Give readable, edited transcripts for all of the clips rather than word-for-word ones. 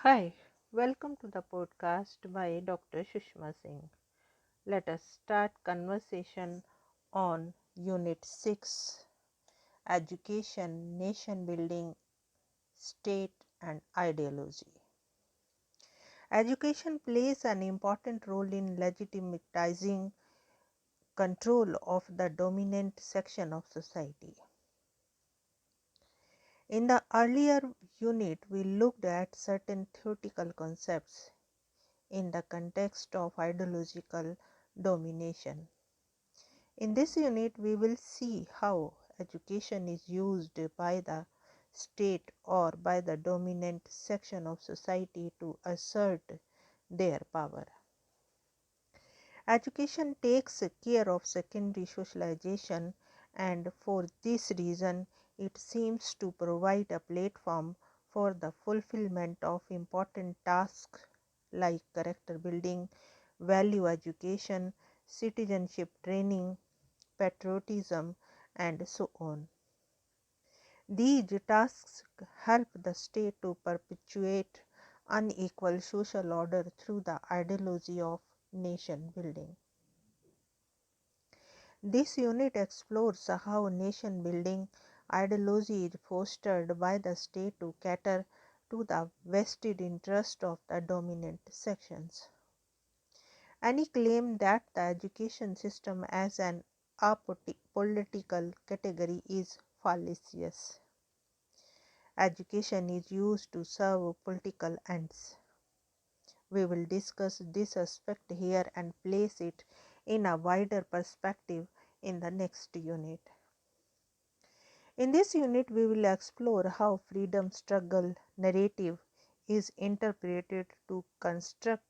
Hi, welcome to the podcast by Dr. Sushma Singh. Let us start conversation on Unit 6, Education, Nation Building, State and Ideology. Education plays an important role in legitimizing control of the dominant section of society. In the earlier unit, we looked at certain theoretical concepts in the context of ideological domination. In this unit, we will see how education is used by the state or by the dominant section of society to assert their power. Education takes care of secondary socialization, and for this reason, it seems to provide a platform for the fulfillment of important tasks like character building, value education, citizenship training, patriotism, and so on. These tasks help the state to perpetuate unequal social order through the ideology of nation building. This unit explores how nation building ideology is fostered by the state to cater to the vested interest of the dominant sections. Any claim that the education system as an apolitical category is fallacious. Education is used to serve political ends. We will discuss this aspect here and place it in a wider perspective in the next unit. In this unit, we will explore how freedom struggle narrative is interpreted to construct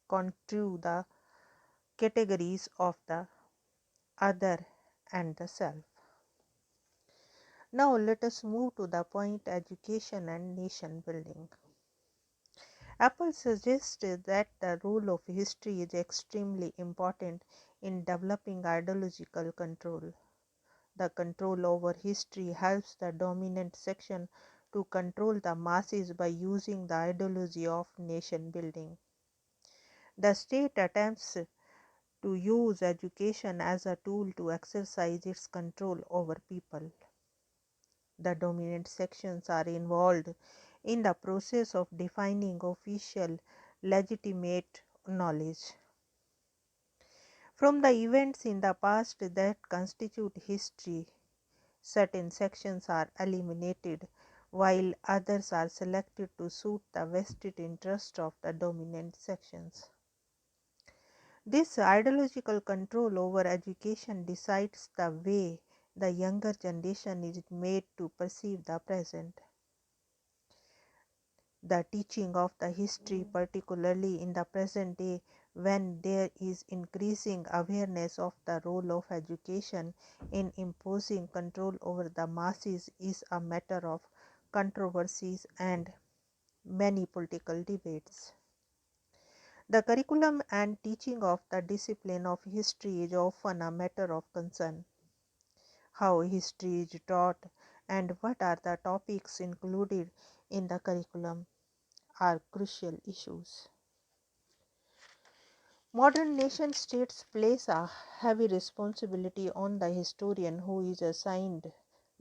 contour the categories of the other and the self. Now let us move to the point education and nation building. Apple suggested that the role of history is extremely important in developing ideological control. The control over history helps the dominant section to control the masses by using the ideology of nation building. The state attempts to use education as a tool to exercise its control over people. The dominant sections are involved in the process of defining official legitimate knowledge. From the events in the past that constitute history, certain sections are eliminated while others are selected to suit the vested interest of the dominant sections. This ideological control over education decides the way the younger generation is made to perceive the present. The teaching of the history, particularly in the present day when there is increasing awareness of the role of education in imposing control over the masses, is a matter of controversies and many political debates. The curriculum and teaching of the discipline of history is often a matter of concern. How history is taught and what are the topics included in the curriculum are crucial issues. Modern nation states place a heavy responsibility on the historian who is assigned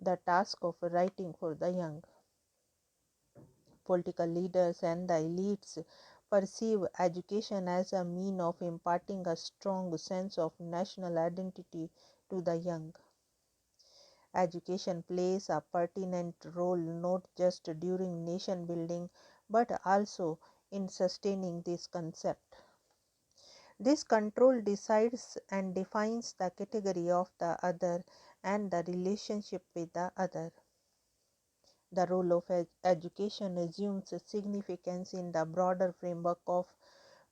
the task of writing for the young. Political leaders and the elites perceive education as a means of imparting a strong sense of national identity to the young. Education plays a pertinent role not just during nation building but also in sustaining this concept. This control decides and defines the category of the other and the relationship with the other. The role of education assumes significance in the broader framework of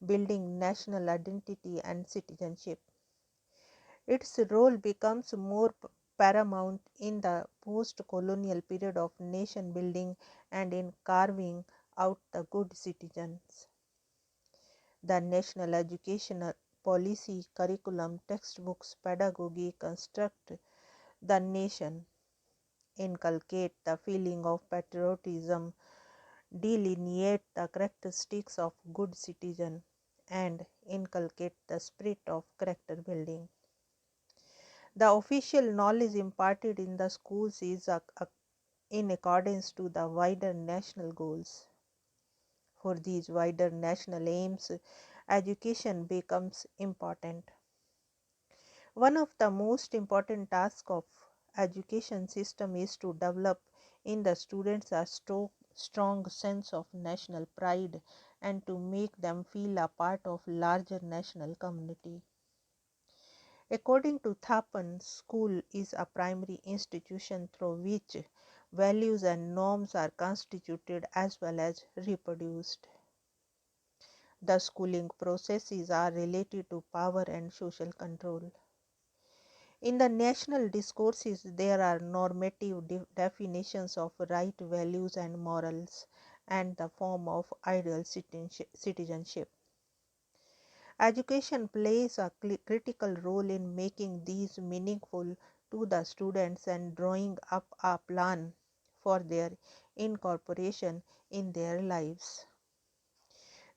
building national identity and citizenship. Its role becomes more paramount in the post-colonial period of nation building and in carving out the good citizens. The national educational policy, curriculum, textbooks, pedagogy construct the nation, inculcate the feeling of patriotism, delineate the characteristics of good citizen, and inculcate the spirit of character building. The official knowledge imparted in the schools is in accordance to the wider national goals. For these wider national aims, education becomes important. One of the most important tasks of education system is to develop in the students a strong sense of national pride and to make them feel a part of larger national community. According to Thapan, school is a primary institution through which values and norms are constituted as well as reproduced. The schooling processes are related to power and social control. In the national discourses, there are normative definitions of right, values, and morals, and the form of ideal citizenship. Education plays a critical role in making these meaningful to the students and drawing up a plan for their incorporation in their lives.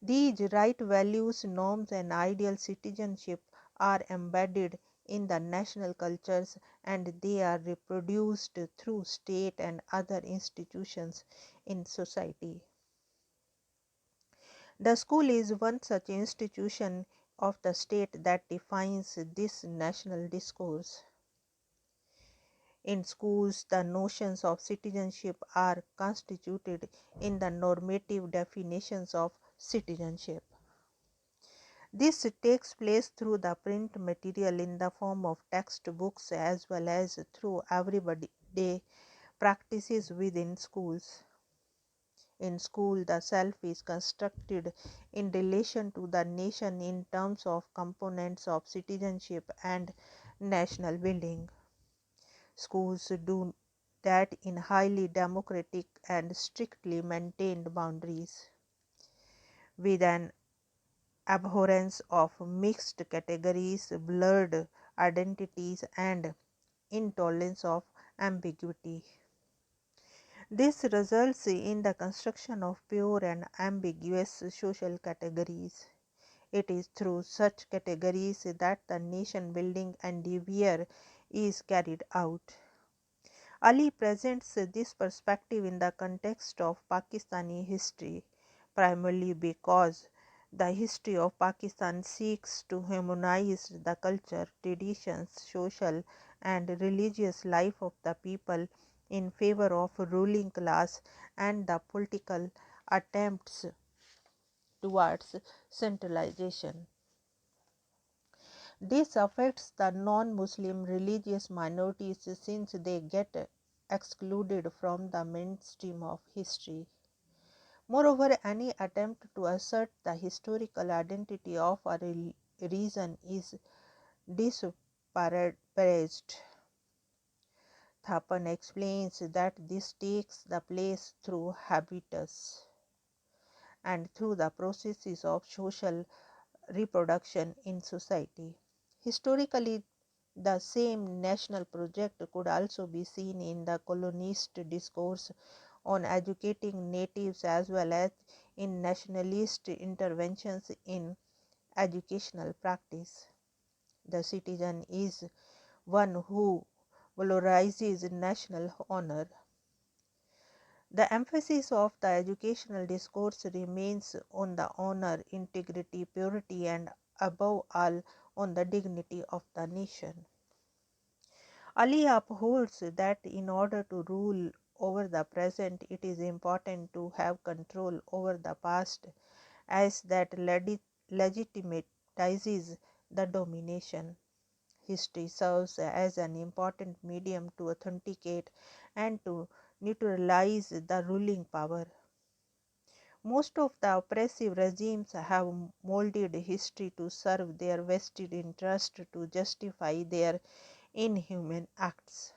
These right values, norms, and ideal citizenship are embedded in the national cultures and they are reproduced through state and other institutions in society. The school is one such institution of the state that defines this national discourse. In schools, the notions of citizenship are constituted in the normative definitions of citizenship. This takes place through the print material in the form of textbooks as well as through everyday practices within schools. In school, the self is constructed in relation to the nation in terms of components of citizenship and national building. Schools do that in highly democratic and strictly maintained boundaries, with an abhorrence of mixed categories, blurred identities, and intolerance of ambiguity. This results in the construction of pure and ambiguous social categories. It is through such categories that the nation building endeavor is carried out. Ali presents this perspective in the context of Pakistani history, primarily because the history of Pakistan seeks to harmonize the culture, traditions, social and religious life of the people in favor of ruling class and the political attempts towards centralization. This affects the non-Muslim religious minorities since they get excluded from the mainstream of history. Moreover, any attempt to assert the historical identity of a region is disparaged. Thapan explains that this takes the place through habitus and through the processes of social reproduction in society. Historically, the same national project could also be seen in the colonist discourse on educating natives as well as in nationalist interventions in educational practice. The citizen is one who valorizes national honor. The emphasis of the educational discourse remains on the honor, integrity, purity, and above all on the dignity of the nation. Ali upholds that in order to rule over the present, it is important to have control over the past, as that legitimizes the domination. History serves as an important medium to authenticate and to neutralize the ruling power. Most of the oppressive regimes have molded history to serve their vested interest to justify their inhuman acts.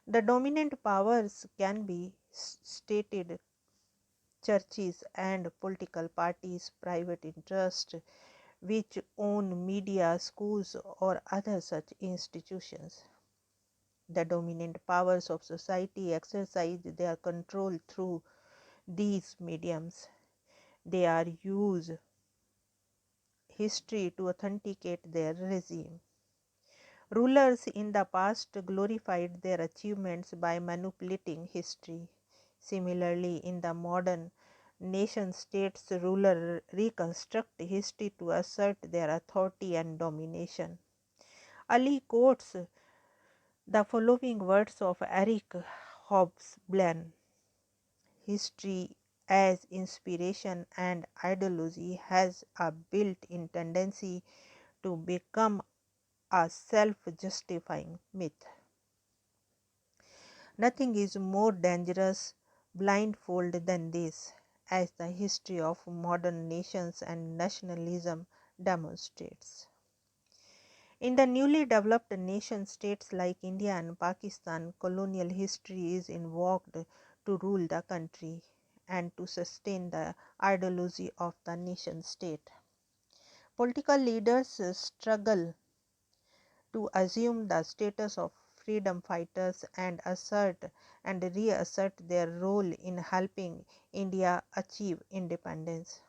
The dominant powers can be stated churches and political parties, private interests which own media, schools, or other such institutions. The dominant powers of society exercise their control through these mediums. They are use history to authenticate their regime. Rulers in the past glorified their achievements by manipulating history. Similarly, in the modern nation states, rulers reconstruct history to assert their authority and domination. Ali quotes the following words of Eric Hobsbawm: history as inspiration and ideology has a built-in tendency to become a self-justifying myth. Nothing is more dangerous blindfold than this, as the history of modern nations and nationalism demonstrates. In the newly developed nation states like India and Pakistan, colonial history is invoked to rule the country and to sustain the ideology of the nation state. Political leaders struggle to assume the status of freedom fighters and assert and reassert their role in helping India achieve independence.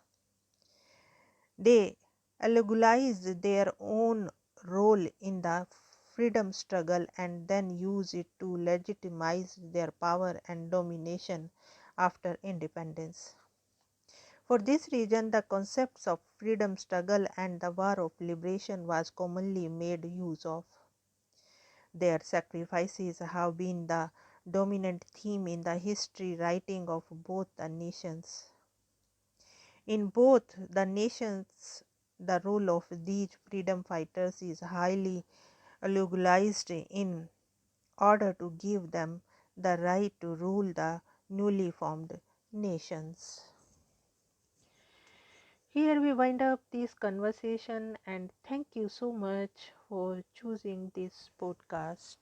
They allegorize their own role in the freedom struggle and then use it to legitimize their power and domination after independence. For this reason, the concepts of freedom struggle and the war of liberation was commonly made use of. Their sacrifices have been the dominant theme in the history writing of both the nations. In both the nations, the role of these freedom fighters is highly allegorized in order to give them the right to rule the newly formed nations. Here we wind up this conversation, and thank you so much for choosing this podcast.